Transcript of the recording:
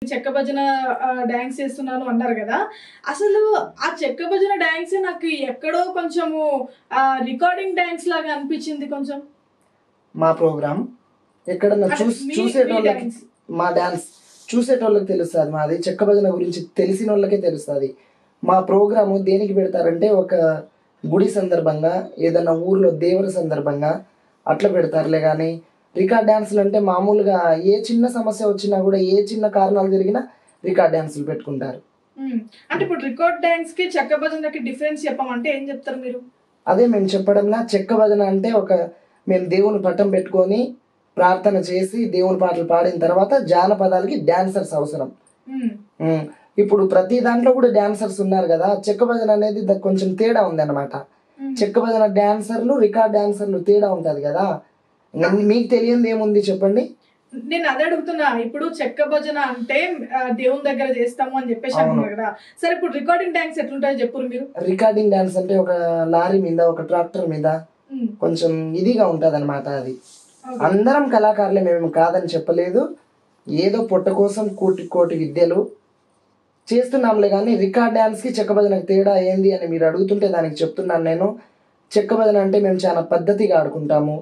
చెక్క భజన డాన్స్ చేస్తున్నాను అన్నారు గదా! అసలు ఆ చెక్క భజన డాన్సే నాకు ఎక్కడో కొంచెము రికార్డింగ్ డాన్స్ లాగా అనిపిచ్చింది కొంచెం. మా ప్రోగ్రామ్ ఎక్కడన్నా అంటే మీ చూసేటోళ్ళకి డాన్స్. మా డాన్స్ చూసేటోళ్ళకి తెలుస్తది. మాది చెక్క భజన గురించి తెలిసినోళ్ళకే తెలుస్తది. మా ప్రోగ్రాము దేనికి పెడతారంటే ఒక గుడి సందర్భంగా, ఏదన్నా ఊర్లో దేవుని సందర్భంగా అట్లా పెడతారులే గానీ, రికార్డ్ డాన్సులంటే మామూలుగా ఏ చిన్న సమస్య వచ్చినా గూడా, ఏ చిన్న కారణాలు జరిగినా రికార్డ్ డాన్సులు పెట్టుకుంటారు. అంటే ఇప్పుడు రికార్డ్ డాన్స్‌కి, చెక్క భజనకి డిఫరెన్స్ చెప్పమంటే ఏం చెప్తారు మీరు? అదే మేము చెప్పడంలా చెక్క భజన అంటే మేము దేవుని పటం పెట్టుకొని, ప్రార్థన చేసి, దేవుని పాటలు పాడిన తర్వాత జానపదాలకి డాన్సర్స్ అవసరం. హ్మ్. హ్మ్. ఇప్పుడు ప్రతి దాంట్లో కూడా డాన్సర్స్ ఉన్నారు గదా! చెక్క భజన అనేది కొంచెం తేడా ఉందన్నమాట. హ్మ్. చెక్క భజన డాన్సర్లు, రికార్డ్ డాన్సర్లు తేడా ఉంటది గదా! మీకు తెలియనిదేముంది చెప్పండి? నేను అదే అడుగుతున్నా. ఇప్పుడు చెక్క భజన అంటే దేవుని దగ్గర చేస్తాము అని చెప్పేసి అవును. అంటున్నారు గదా! సరే ఇప్పుడు రికార్డింగ్ డాన్స్ ఎట్లుంటాయో చెప్పుర్రు మీరు? రికార్డింగ్ డాన్స్ అంటే ఒక లారీ మీద, ఒక ట్రాక్టర్ మీద హ్మ్. కొంచెం ఇదిగా ఉంటదన్నమాట అది. ఓకే. అందరం కళాకారులే, మేము కాదని చెప్పలేదు. ఏదో పొట్ట కోసం కోటి కోటి విద్యలు చేస్తున్నాంలే గానీ, రికార్డ్ డాన్స్‌కి, చెక్క భజనకి తేడా ఏంది అని మీరు అడుగుతుంటే దానికి చెప్తున్నాను నేను. చెక్క భజన అంటే మేము చాలా పద్ధతిగా ఆడుకుంటాము.